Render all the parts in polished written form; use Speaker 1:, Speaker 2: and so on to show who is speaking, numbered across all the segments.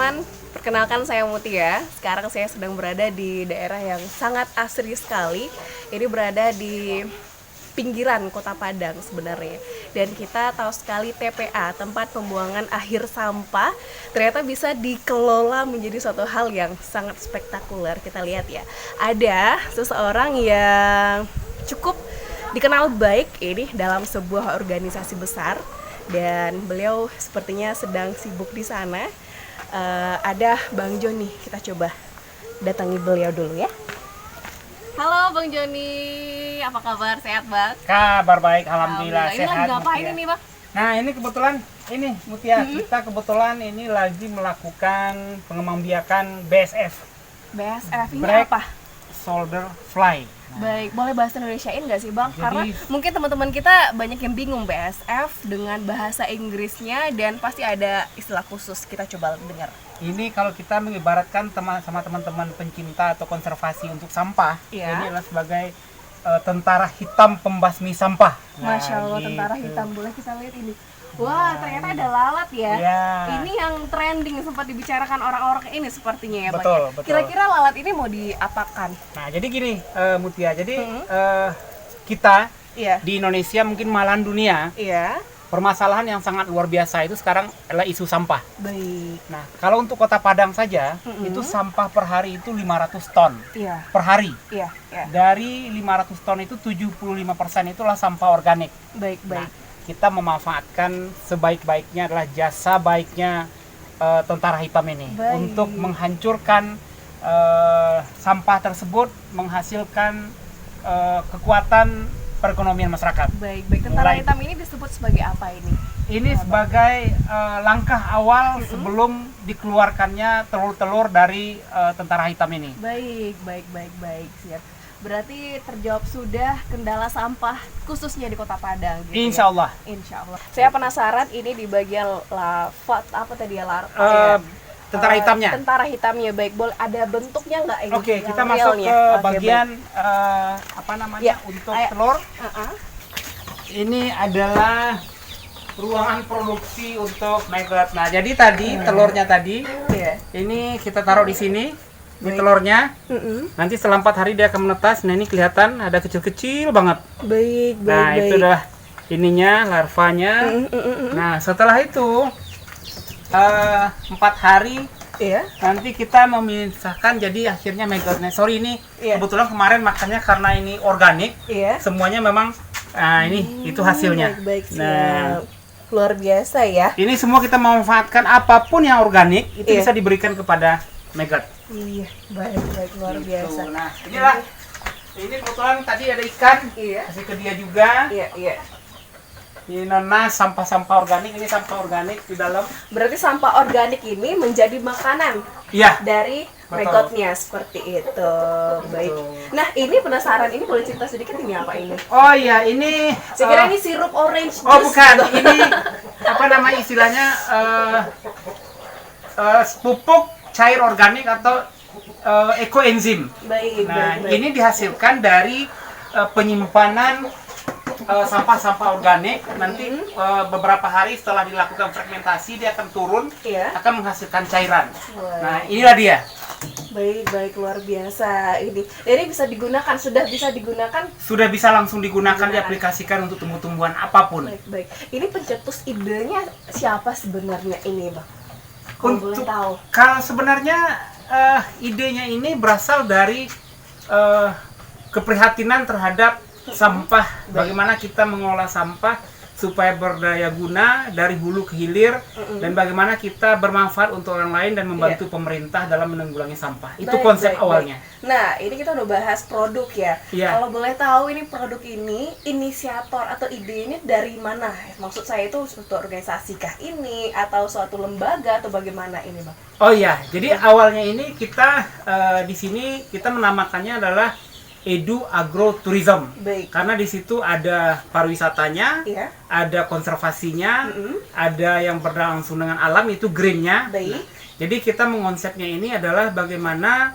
Speaker 1: teman-teman, perkenalkan saya Mutia. Sekarang saya sedang berada di daerah yang sangat asri sekali. Ini berada di pinggiran Kota Padang sebenarnya. Dan kita tahu sekali TPA, tempat pembuangan akhir sampah, ternyata bisa dikelola menjadi suatu hal yang sangat spektakuler. Kita lihat ya, ada seseorang yang cukup dikenal baik ini dalam sebuah organisasi besar. Dan beliau sepertinya sedang sibuk di sana. Ada Bang Joni, kita coba datangi beliau dulu ya. Halo Bang Joni, apa kabar? Sehat Bang?
Speaker 2: Kabar baik, alhamdulillah
Speaker 1: Ini
Speaker 2: sehat.
Speaker 1: lagi ngapain
Speaker 2: Mutia.
Speaker 1: ini Bang?
Speaker 2: Nah ini kebetulan Mutia, kita kebetulan ini lagi melakukan pengembangbiakan BSF.
Speaker 1: BSF ini
Speaker 2: Break
Speaker 1: apa?
Speaker 2: Shoulder Fly.
Speaker 1: Baik, boleh bahasa Indonesiain nggak sih Bang?
Speaker 2: Jadi-
Speaker 1: Karena mungkin teman-teman kita banyak yang bingung BSF dengan bahasa Inggrisnya dan pasti ada istilah khusus. Kita coba dengar.
Speaker 2: Ini kalau kita mengibaratkan sama teman-teman pencinta atau konservasi untuk sampah,
Speaker 1: Iya.
Speaker 2: ini adalah sebagai tentara hitam pembasmi sampah. Nah,
Speaker 1: Masya Allah, tentara
Speaker 2: gitu.
Speaker 1: hitam. Boleh kita lihat ini. Wah, ternyata ada lalat ya.
Speaker 2: Iya.
Speaker 1: Ini yang trending sempat dibicarakan orang-orang ini sepertinya ya Bang.
Speaker 2: Betul,
Speaker 1: ya?
Speaker 2: betul.
Speaker 1: Kira-kira lalat ini mau diapakan?
Speaker 2: Nah jadi gini Mutia, jadi kita
Speaker 1: Iya.
Speaker 2: di Indonesia mungkin malahan dunia,
Speaker 1: Iya.
Speaker 2: permasalahan yang sangat luar biasa itu sekarang adalah isu sampah.
Speaker 1: Baik.
Speaker 2: Nah, kalau untuk Kota Padang saja, itu sampah per hari itu 500 ton
Speaker 1: Iya.
Speaker 2: per hari.
Speaker 1: Iya, iya.
Speaker 2: Dari 500 ton itu 75% itulah sampah organik.
Speaker 1: Baik,
Speaker 2: Nah,
Speaker 1: baik.
Speaker 2: kita memanfaatkan sebaik-baiknya adalah jasa baiknya tentara hitam ini
Speaker 1: Baik.
Speaker 2: untuk menghancurkan sampah tersebut, menghasilkan kekuatan perekonomian masyarakat.
Speaker 1: Baik, baik. Tentara
Speaker 2: Mulai-
Speaker 1: hitam ini disebut sebagai apa ini?
Speaker 2: Ini sebagai langkah awal sebelum dikeluarkannya telur-telur dari tentara hitam ini.
Speaker 1: Baik, baik, baik, baik. Siap. Berarti terjawab sudah kendala sampah khususnya di Kota Padang gitu.
Speaker 2: Insya Allah.
Speaker 1: Ya? Insya Allah. Saya penasaran ini di bagian lava apa tadi ya, larva
Speaker 2: Eh,
Speaker 1: ya?
Speaker 2: tentara hitamnya.
Speaker 1: Tentara hitamnya, baik. Boleh ada bentuknya nggak ini?
Speaker 2: Oke,
Speaker 1: yang
Speaker 2: kita masuk
Speaker 1: realnya?
Speaker 2: ke
Speaker 1: Oke,
Speaker 2: bagian apa namanya
Speaker 1: Ya,
Speaker 2: untuk
Speaker 1: ayo.
Speaker 2: telur.
Speaker 1: baik.
Speaker 2: Ini adalah ruangan produksi untuk maggot. Nah, jadi tadi telurnya tadi
Speaker 1: Iya.
Speaker 2: ini kita taruh di sini. Ini telurnya. Nanti setelah 4 hari dia akan menetas. Nah, ini kelihatan ada kecil-kecil banget.
Speaker 1: Baik, baik,
Speaker 2: Nah,
Speaker 1: baik.
Speaker 2: itu adalah ininya, larvanya. Nah, setelah itu 4 hari
Speaker 1: Iya.
Speaker 2: nanti kita memisahkan jadi akhirnya maggotnya. Sorry ini
Speaker 1: Iya.
Speaker 2: kebetulan kemarin makannya karena ini organik.
Speaker 1: Iya.
Speaker 2: Semuanya memang ini itu hasilnya.
Speaker 1: Baik, baik, siap.
Speaker 2: Nah,
Speaker 1: Luar biasa ya.
Speaker 2: ini semua kita memanfaatkan apapun yang organik itu
Speaker 1: Iya.
Speaker 2: bisa diberikan kepada maggot.
Speaker 1: Iya, baik, baik, luar biasa.
Speaker 2: Tuh, nah, inilah. Ini kebetulan tadi ada ikan.
Speaker 1: Iya.
Speaker 2: Kasih ke dia juga.
Speaker 1: Iya, iya.
Speaker 2: Ini nanas, sampah-sampah organik. Ini sampah organik di dalam.
Speaker 1: Berarti sampah organik ini menjadi makanan
Speaker 2: Iya.
Speaker 1: dari
Speaker 2: Betul.
Speaker 1: maggotnya seperti itu. Baik. Nah, ini penasaran, ini boleh cerita sedikit ini apa ini?
Speaker 2: Oh iya, ini.
Speaker 1: Saya kira ini sirup orange juice.
Speaker 2: Oh bukan,
Speaker 1: gitu.
Speaker 2: ini apa nama istilahnya pupuk cair organik atau ekoenzim.
Speaker 1: Baik,
Speaker 2: Nah,
Speaker 1: baik, baik.
Speaker 2: ini dihasilkan dari penyimpanan sampah-sampah organik. Nanti beberapa hari setelah dilakukan fragmentasi dia akan turun,
Speaker 1: Iya.
Speaker 2: akan menghasilkan cairan.
Speaker 1: Wah.
Speaker 2: Nah, inilah dia.
Speaker 1: Baik, baik, luar biasa ini. Jadi bisa digunakan, sudah bisa digunakan.
Speaker 2: Sudah bisa langsung digunakan, diaplikasikan untuk tumbuh-tumbuhan apapun.
Speaker 1: Baik, baik. Ini pencetus idenya siapa sebenarnya ini, Bang? Kalau boleh
Speaker 2: Untuk
Speaker 1: tahu.
Speaker 2: kalau sebenarnya idenya ini berasal dari keprihatinan terhadap sampah, bagaimana kita mengolah sampah supaya berdaya guna dari hulu ke hilir, dan bagaimana kita bermanfaat untuk orang lain dan membantu pemerintah dalam menanggulangi sampah. Itu
Speaker 1: Baik,
Speaker 2: konsep
Speaker 1: baik,
Speaker 2: awalnya.
Speaker 1: baik. Nah, ini kita udah bahas produk ya.
Speaker 2: Iya.
Speaker 1: Kalau boleh tahu ini produk ini inisiator atau ide ini dari mana? Maksud saya itu suatu organisasi kah ini atau suatu lembaga atau bagaimana ini, Bang?
Speaker 2: Oh iya, jadi awalnya ini kita di sini kita menamakannya adalah Edu Agrotourism.
Speaker 1: Baik.
Speaker 2: Karena di situ ada pariwisatanya,
Speaker 1: Iya.
Speaker 2: ada konservasinya, ada yang berlangsung dengan alam, itu greennya.
Speaker 1: Baik.
Speaker 2: Jadi kita mengonsepnya ini adalah bagaimana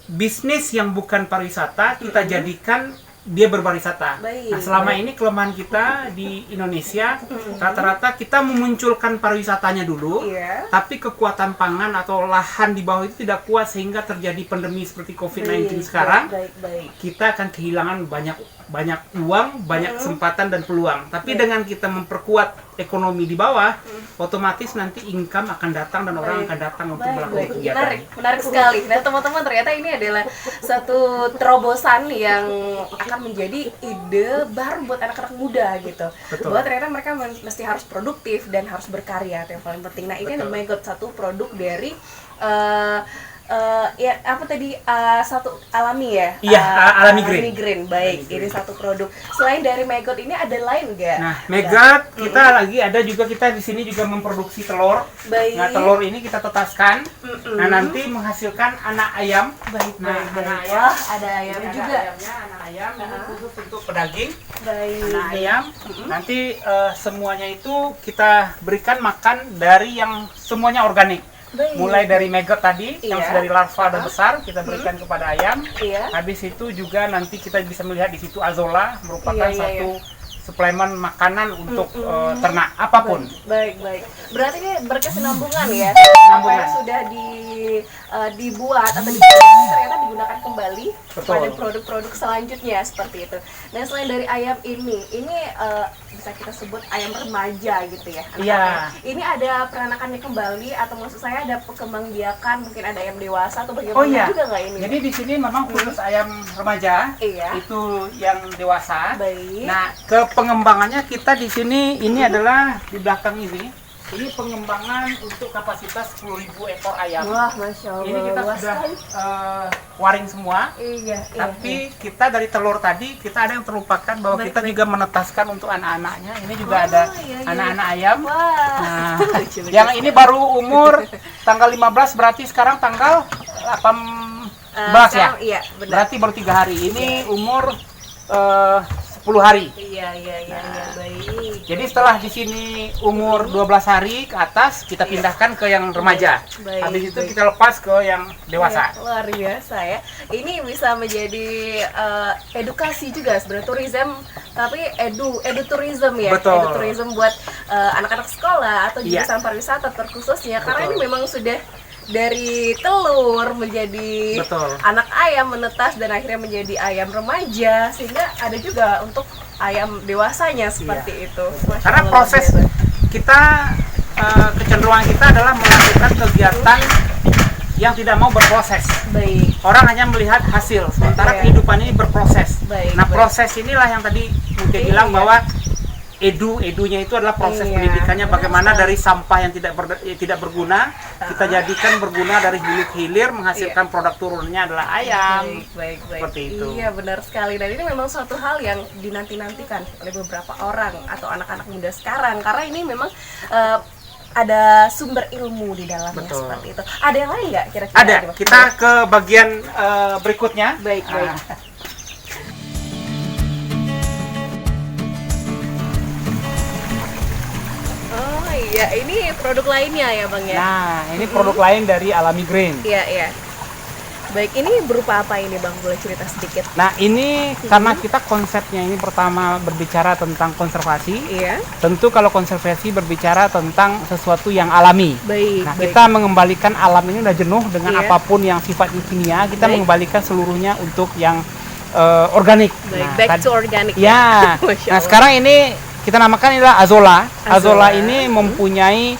Speaker 2: bisnis yang bukan pariwisata kita jadikan dia berpariwisata.
Speaker 1: Baik,
Speaker 2: Nah, selama
Speaker 1: baik.
Speaker 2: ini kelemahan kita di Indonesia rata-rata kita memunculkan pariwisatanya dulu,
Speaker 1: Iya.
Speaker 2: tapi kekuatan pangan atau lahan di bawah itu tidak kuat sehingga terjadi pandemi seperti COVID-19 sekarang.
Speaker 1: Baik.
Speaker 2: Kita akan kehilangan banyak uang, banyak kesempatan dan peluang. Tapi
Speaker 1: Baik.
Speaker 2: dengan kita memperkuat ekonomi di bawah, otomatis nanti income akan datang dan orang akan datang untuk melakukan kegiatan.
Speaker 1: Menarik sekali. Nah teman-teman, ternyata ini adalah satu terobosan yang akan menjadi ide baru buat anak-anak muda gitu.
Speaker 2: Betul.
Speaker 1: Bahwa ternyata mereka mesti harus produktif dan harus berkarya, itu yang paling penting. Nah ini
Speaker 2: Betul.
Speaker 1: namanya God, satu produk dari ya apa tadi, satu alami ya?
Speaker 2: Iya, alami green.
Speaker 1: Alami green. Baik,
Speaker 2: Alami green.
Speaker 1: ini satu produk. Selain dari Megot ini ada lain nggak?
Speaker 2: Nah, Megat kita lagi ada juga, kita di sini juga memproduksi telur.
Speaker 1: Baik.
Speaker 2: Nah, telur ini kita tetaskan. Nah, nanti menghasilkan anak ayam.
Speaker 1: Baik,
Speaker 2: Nah,
Speaker 1: baik, baik.
Speaker 2: anak ayam.
Speaker 1: Wah, ada ayam
Speaker 2: Ini ada
Speaker 1: juga.
Speaker 2: ayamnya, anak ayam ini khusus untuk pedaging.
Speaker 1: Baik.
Speaker 2: Anak ayam. Nanti semuanya itu kita berikan makan dari yang semuanya organik.
Speaker 1: Baik.
Speaker 2: Mulai dari Megat tadi yang
Speaker 1: Iya.
Speaker 2: dari larva dan besar kita berikan kepada ayam.
Speaker 1: Iya.
Speaker 2: Habis itu juga nanti kita bisa melihat di situ azola merupakan
Speaker 1: Iya, iya,
Speaker 2: satu suplemen makanan untuk ternak apapun.
Speaker 1: Baik. Berarti ini berkesinambungan ya.
Speaker 2: Kesinambungan.
Speaker 1: Apa yang sudah dibuat atau diproduksi ternyata digunakan kembali
Speaker 2: Betul.
Speaker 1: pada produk-produk selanjutnya seperti itu. Dan selain dari ayam ini bisa kita sebut ayam remaja gitu ya.
Speaker 2: Iya.
Speaker 1: anak-anak. Ini ada peranakannya kembali atau maksud saya ada perkembangbiakan, mungkin ada ayam dewasa atau bagaimana
Speaker 2: Oh iya.
Speaker 1: juga nggak ini?
Speaker 2: Jadi di sini memang khusus ayam remaja.
Speaker 1: Iya.
Speaker 2: Itu yang dewasa.
Speaker 1: Baik.
Speaker 2: Nah, ke pengembangannya kita di sini ini adalah di belakang ini. Ini pengembangan untuk kapasitas 10.000 ekor ayam.
Speaker 1: Wah, Masya Allah.
Speaker 2: Ini kita
Speaker 1: luas
Speaker 2: sudah
Speaker 1: sekali.
Speaker 2: waring semua.
Speaker 1: Iya.
Speaker 2: Tapi kita dari telur tadi kita ada yang terlupakan bahwa
Speaker 1: Baik,
Speaker 2: kita
Speaker 1: baik.
Speaker 2: juga menetaskan untuk anak-anaknya. Ini juga
Speaker 1: Oh,
Speaker 2: ada
Speaker 1: iya.
Speaker 2: anak-anak ayam.
Speaker 1: Wah.
Speaker 2: Nah,
Speaker 1: Lucu-lucu
Speaker 2: yang ini baru umur tanggal 15, berarti sekarang tanggal 18 ya.
Speaker 1: sekarang, iya, benar.
Speaker 2: Berarti baru 3 hari. Ini umur 10 hari.
Speaker 1: Iya, baik.
Speaker 2: Jadi setelah di sini umur 12 hari ke atas kita pindahkan ke yang remaja.
Speaker 1: Baik,
Speaker 2: Habis itu
Speaker 1: baik.
Speaker 2: kita lepas ke yang dewasa.
Speaker 1: Ya, luar biasa ya. Ini bisa menjadi edukasi juga sebenarnya, tourism, tapi edutourism ya.
Speaker 2: Betul.
Speaker 1: Edutourism buat anak-anak sekolah atau
Speaker 2: Iya.
Speaker 1: jurusan pariwisata terkhususnya. Karena
Speaker 2: Betul.
Speaker 1: ini memang sudah dari telur menjadi
Speaker 2: Betul.
Speaker 1: anak ayam menetas dan akhirnya menjadi ayam remaja, sehingga ada juga untuk ayam dewasanya seperti itu. Masya
Speaker 2: Karena
Speaker 1: Allah,
Speaker 2: proses
Speaker 1: luar biasa.
Speaker 2: kita kecenderungan kita adalah melakukan kegiatan yang tidak mau berproses.
Speaker 1: Baik.
Speaker 2: Orang hanya melihat hasil, sementara
Speaker 1: Iya.
Speaker 2: kehidupan ini berproses.
Speaker 1: Baik,
Speaker 2: Nah,
Speaker 1: baik.
Speaker 2: proses inilah yang tadi Mutia
Speaker 1: Iya.
Speaker 2: bilang bahwa edunya itu adalah proses
Speaker 1: Iya,
Speaker 2: pendidikannya,
Speaker 1: benar
Speaker 2: bagaimana
Speaker 1: sekali.
Speaker 2: dari sampah yang tidak berguna kita jadikan berguna dari hulu ke hilir, menghasilkan produk turunnya adalah ayam.
Speaker 1: Baik.
Speaker 2: Seperti itu.
Speaker 1: Iya, benar sekali. Dan ini memang suatu hal yang dinanti-nantikan oleh beberapa orang atau anak-anak muda sekarang, karena ini memang ada sumber ilmu di dalamnya.
Speaker 2: Betul.
Speaker 1: Seperti itu. Ada yang lain nggak kira-kira?
Speaker 2: Ada. Kita ke bagian berikutnya.
Speaker 1: Baik. Oh iya, ini produk lainnya ya Bang ya?
Speaker 2: Nah, ini produk lain dari Alami Green.
Speaker 1: Iya. Baik, ini berupa apa ini Bang? Boleh cerita sedikit?
Speaker 2: Nah, ini karena kita konsepnya ini pertama berbicara tentang konservasi.
Speaker 1: Iya.
Speaker 2: Tentu kalau konservasi berbicara tentang sesuatu yang alami.
Speaker 1: Baik.
Speaker 2: Nah,
Speaker 1: baik.
Speaker 2: kita mengembalikan alam ini udah jenuh dengan
Speaker 1: Iya.
Speaker 2: apapun yang sifatnya kimia, kita
Speaker 1: Baik.
Speaker 2: mengembalikan seluruhnya untuk yang organik.
Speaker 1: Baik,
Speaker 2: Nah,
Speaker 1: back
Speaker 2: tadi-
Speaker 1: to organic.
Speaker 2: Ya.
Speaker 1: Masya
Speaker 2: Nah,
Speaker 1: Allah.
Speaker 2: sekarang ini kita namakan adalah azola.
Speaker 1: Azola.
Speaker 2: Azola ini mempunyai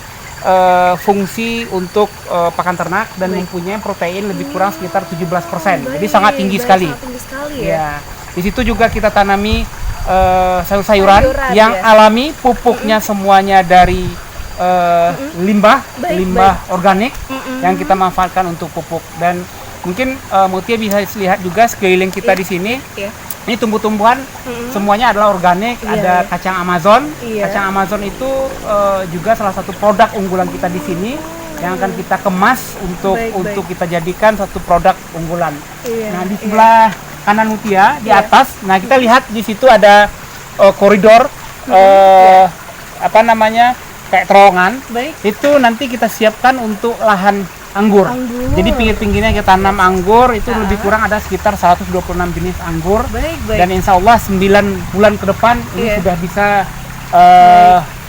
Speaker 2: fungsi untuk pakan ternak dan mempunyai protein lebih kurang sekitar 17%. Jadi sangat tinggi sekali.
Speaker 1: Sangat tinggi sekali ya.
Speaker 2: Ya. Di situ juga kita tanami sayur-sayuran
Speaker 1: Sayuran,
Speaker 2: yang
Speaker 1: ya.
Speaker 2: alami, pupuknya semuanya dari limbah,
Speaker 1: Baik,
Speaker 2: limbah organik yang kita manfaatkan untuk pupuk. Dan mungkin Mutia bisa lihat juga sekeliling kita di sini.
Speaker 1: Iya.
Speaker 2: Ini tumbuh-tumbuhan semuanya adalah organik.
Speaker 1: Iya,
Speaker 2: Ada
Speaker 1: iya.
Speaker 2: kacang Amazon.
Speaker 1: Iya.
Speaker 2: Kacang Amazon itu juga salah satu produk unggulan kita di sini yang akan kita kemas untuk
Speaker 1: Baik.
Speaker 2: kita jadikan satu produk unggulan.
Speaker 1: Iya,
Speaker 2: Nah, di
Speaker 1: iya.
Speaker 2: sebelah kanan Mutia di
Speaker 1: Iya.
Speaker 2: atas. Nah, kita lihat di situ ada koridor apa namanya? Kayak terowongan.
Speaker 1: Baik.
Speaker 2: Itu nanti kita siapkan untuk lahan anggur.
Speaker 1: Anggur.
Speaker 2: Jadi pinggir-pinggirnya kita tanam anggur, itu
Speaker 1: Ah.
Speaker 2: lebih kurang ada sekitar 126 jenis anggur.
Speaker 1: Baik, baik.
Speaker 2: Dan insya Allah 9 bulan ke depan ini
Speaker 1: Iya.
Speaker 2: sudah bisa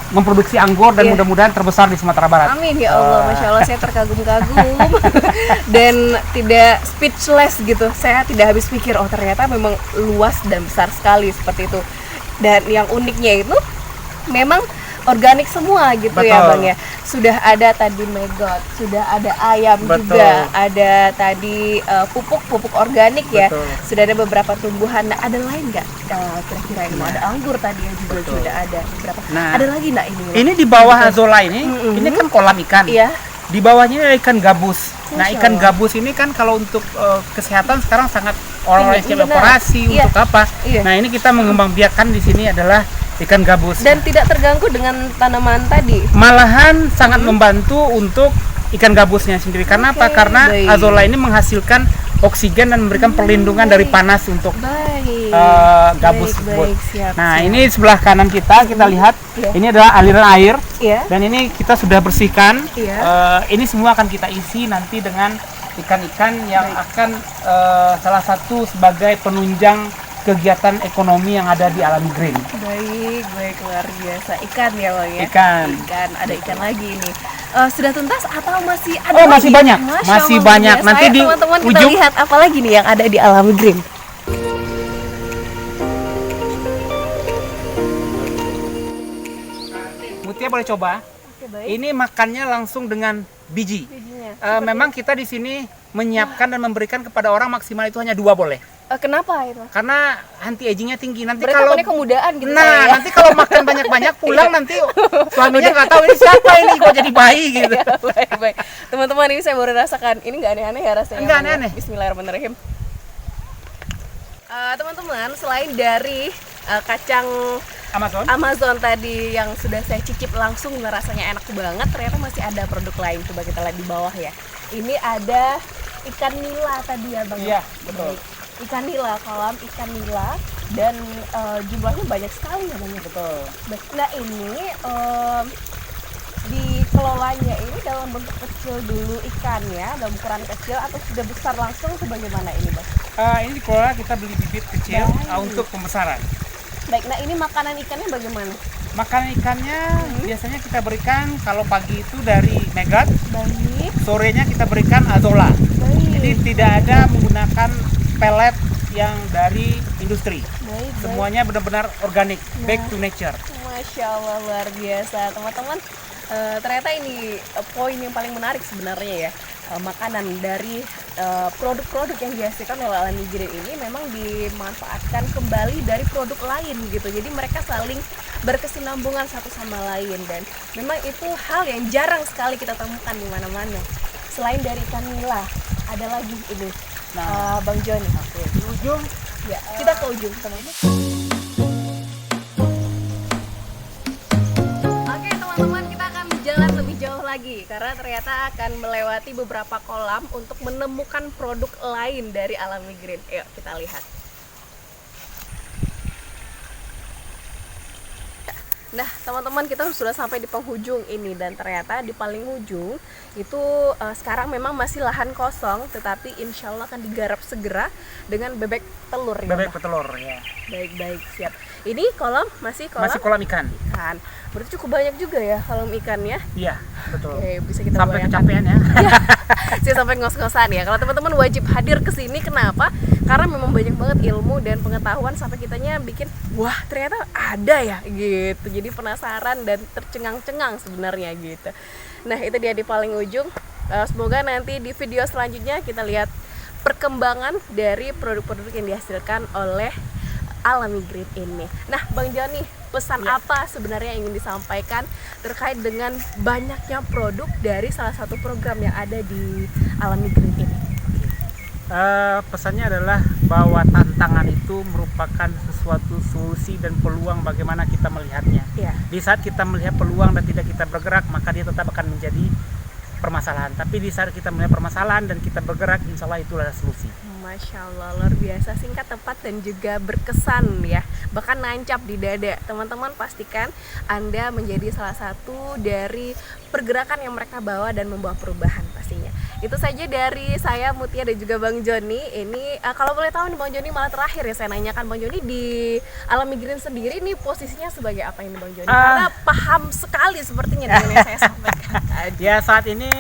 Speaker 2: memproduksi anggur dan
Speaker 1: Iya.
Speaker 2: mudah-mudahan terbesar di Sumatera Barat.
Speaker 1: Amin ya Allah, Masya Allah saya terkagum-kagum dan tidak speechless gitu. Saya tidak habis pikir, oh ternyata memang luas dan besar sekali seperti itu. Dan yang uniknya itu memang organik semua gitu ya
Speaker 2: Betul.
Speaker 1: Bang ya. Sudah ada tadi megot, sudah ada ayam
Speaker 2: Betul.
Speaker 1: juga, ada tadi pupuk organik ya.
Speaker 2: Betul.
Speaker 1: Sudah ada beberapa tumbuhan. Nah, ada lain nggak kira-kira ini? Ada anggur tadi yang juga
Speaker 2: Betul.
Speaker 1: sudah ada beberapa.
Speaker 2: Nah,
Speaker 1: Ada lagi nggak ini?
Speaker 2: Ini di bawah azolla ini, ini kan kolam ikan.
Speaker 1: Iya.
Speaker 2: Di bawahnya ada ikan gabus. Nah,
Speaker 1: Masya
Speaker 2: ikan
Speaker 1: Allah.
Speaker 2: gabus ini kan kalau untuk kesehatan sekarang sangat orang-orang
Speaker 1: Iya,
Speaker 2: yang
Speaker 1: benar.
Speaker 2: operasi
Speaker 1: Iya.
Speaker 2: untuk apa?
Speaker 1: Iya.
Speaker 2: Nah, ini kita mengembangbiakkan di sini adalah ikan gabus.
Speaker 1: Dan tidak terganggu dengan tanaman tadi.
Speaker 2: Malahan sangat membantu untuk ikan gabusnya sendiri. Karena apa?
Speaker 1: Oke,
Speaker 2: Karena
Speaker 1: baik.
Speaker 2: azolla ini menghasilkan oksigen dan memberikan perlindungan dari panas untuk
Speaker 1: Baik.
Speaker 2: gabus
Speaker 1: Baik,
Speaker 2: tersebut.
Speaker 1: baik, siap,
Speaker 2: Nah,
Speaker 1: siap.
Speaker 2: ini sebelah kanan kita lihat
Speaker 1: Iya.
Speaker 2: ini adalah aliran air.
Speaker 1: Iya.
Speaker 2: Dan ini kita sudah bersihkan.
Speaker 1: Iya.
Speaker 2: Ini semua akan kita isi nanti dengan ikan-ikan yang akan salah satu sebagai penunjang kegiatan ekonomi yang ada di Alami Green.
Speaker 1: Baik, luar biasa. Ikan ya Bang ya?
Speaker 2: Ikan.
Speaker 1: Ada ikan lagi ini. Sudah tuntas atau masih ada
Speaker 2: Oh,
Speaker 1: lagi?
Speaker 2: masih banyak.
Speaker 1: Masya
Speaker 2: Masih
Speaker 1: Allah,
Speaker 2: banyak.
Speaker 1: luar biasa.
Speaker 2: Nanti
Speaker 1: Ayo,
Speaker 2: di
Speaker 1: teman-teman kita
Speaker 2: ujung.
Speaker 1: lihat apa lagi nih yang ada di Alami Green.
Speaker 2: Mutia boleh coba.
Speaker 1: Oke, baik.
Speaker 2: Ini makannya langsung dengan biji.
Speaker 1: Bijinya.
Speaker 2: Memang kita di sini menyiapkan dan memberikan kepada orang maksimal itu hanya 2 boleh.
Speaker 1: Kenapa itu?
Speaker 2: Karena anti agingnya tinggi. Nanti
Speaker 1: Berarti
Speaker 2: kalau
Speaker 1: takutnya kemudaan gitu.
Speaker 2: nah,
Speaker 1: ya?
Speaker 2: nanti kalau makan banyak-banyak pulang nanti suaminya nggak tahu ini siapa ini kok jadi bayi gitu.
Speaker 1: Baik. Teman-teman, ini saya baru rasakan. Ini nggak aneh-aneh ya rasanya.
Speaker 2: Nggak
Speaker 1: Bang, ya?
Speaker 2: aneh-aneh.
Speaker 1: Bismillahirrahmanirrahim. Teman-teman, selain dari kacang Amazon tadi yang sudah saya cicip langsung rasanya enak banget, ternyata masih ada produk lain. Coba kita lihat di bawah ya. Ini ada ikan nila tadi ya Bang.
Speaker 2: Iya, betul.
Speaker 1: Baik. Ikan nila, kolam ikan nila, dan jumlahnya banyak sekali ya Bang.
Speaker 2: Betul.
Speaker 1: Nah ini dikelolanya ini dalam bentuk kecil dulu ikannya, dalam ukuran kecil atau sudah besar langsung sebagaimana ini Bang?
Speaker 2: Ini dikelola kita beli bibit kecil
Speaker 1: Baik.
Speaker 2: untuk pembesaran.
Speaker 1: Baik, nah ini makanan ikannya bagaimana?
Speaker 2: Makanan ikannya biasanya kita berikan kalau pagi itu dari megat,
Speaker 1: Baik,
Speaker 2: sorenya kita berikan azolla.
Speaker 1: baik.
Speaker 2: Jadi tidak ada menggunakan pelet yang dari industri.
Speaker 1: Baik.
Speaker 2: Semuanya benar-benar organik, back to nature.
Speaker 1: Masya Allah, luar biasa teman-teman. Ternyata ini poin yang paling menarik sebenarnya ya. Makanan dari produk-produk yang dihasilkan oleh Alami Green ini memang dimanfaatkan kembali dari produk lain gitu. Jadi mereka saling berkesinambungan satu sama lain, dan memang itu hal yang jarang sekali kita temukan di mana-mana. Selain dari ikan nila, ada lagi ini. Bang Joni.
Speaker 2: Oke, di ujung
Speaker 1: Ya, kita ke ujung teman-teman. Oke teman-teman, kita akan berjalan lebih jauh lagi karena ternyata akan melewati beberapa kolam untuk menemukan produk lain dari Alami Green. Yuk kita lihat. Nah teman-teman, kita sudah sampai di penghujung ini, dan ternyata di paling ujung itu sekarang memang masih lahan kosong, tetapi insya Allah akan digarap segera dengan bebek telur ya,
Speaker 2: bebek
Speaker 1: Bang?
Speaker 2: petelur ya.
Speaker 1: Baik, siap. Ini kolam masih kolam
Speaker 2: Masih kolam ikan.
Speaker 1: ikan. Berarti cukup banyak juga ya kolam ikannya.
Speaker 2: Iya, betul.
Speaker 1: Oke, bisa kita
Speaker 2: Sampai
Speaker 1: bayangkan.
Speaker 2: kecapean ya.
Speaker 1: Saya sampai ngos-ngosan ya. Kalau teman-teman wajib hadir ke sini, kenapa? Karena memang banyak banget ilmu dan pengetahuan sampai kitanya bikin wah ternyata ada ya gitu. Jadi penasaran dan tercengang-cengang sebenarnya gitu. Nah itu dia di paling ujung. Semoga nanti di video selanjutnya kita lihat perkembangan dari produk-produk yang dihasilkan oleh Alami Green ini. Nah Bang Joni, pesan apa sebenarnya yang ingin disampaikan terkait dengan banyaknya produk dari salah satu program yang ada di Alami Green ini?
Speaker 2: Pesannya adalah bahwa tantangan itu merupakan sesuatu solusi dan peluang bagaimana kita melihatnya.
Speaker 1: Ya.
Speaker 2: Di saat kita melihat peluang dan tidak kita bergerak, maka dia tetap akan menjadi permasalahan. Tapi di saat kita melihat permasalahan dan kita bergerak, insya Allah itu adalah solusi.
Speaker 1: Masya Allah, luar biasa, singkat, tepat, dan juga berkesan ya, bahkan nancap di dada. Teman-teman pastikan Anda menjadi salah satu dari pergerakan yang mereka bawa dan membawa perubahan pastinya. Itu saja dari saya Mutia dan juga Bang Joni. Ini kalau boleh tahu nih Bang Joni, malah terakhir ya saya nanyakan Bang Joni, di Alami Green sendiri nih posisinya sebagai apa ini Bang Joni? Karena paham sekali sepertinya dengan yang saya sampaikan tadi.
Speaker 2: Ya, saat ini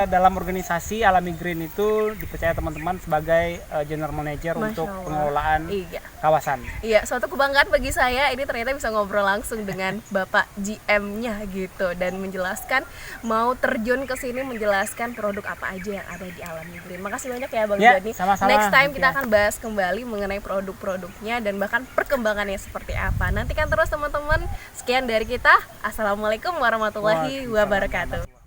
Speaker 2: dalam organisasi Alami Green itu dipercaya teman-teman sebagai General Manager
Speaker 1: Masya
Speaker 2: untuk
Speaker 1: Allah.
Speaker 2: pengelolaan
Speaker 1: Iya.
Speaker 2: kawasan.
Speaker 1: Iya, suatu kebanggaan bagi saya ini ternyata bisa ngobrol langsung dengan Bapak GM-nya gitu dan menjelaskan, mau terjun ke sini menjelaskan produk apa aja yang ada di Alami Green. Makasih banyak ya Bang
Speaker 2: Ya,
Speaker 1: Joni.
Speaker 2: sama-sama,
Speaker 1: Next time kita
Speaker 2: Mutia.
Speaker 1: akan bahas kembali mengenai produk-produknya dan bahkan perkembangannya seperti apa. Nantikan terus teman-teman. Sekian dari kita. Assalamualaikum warahmatullahi wabarakatuh.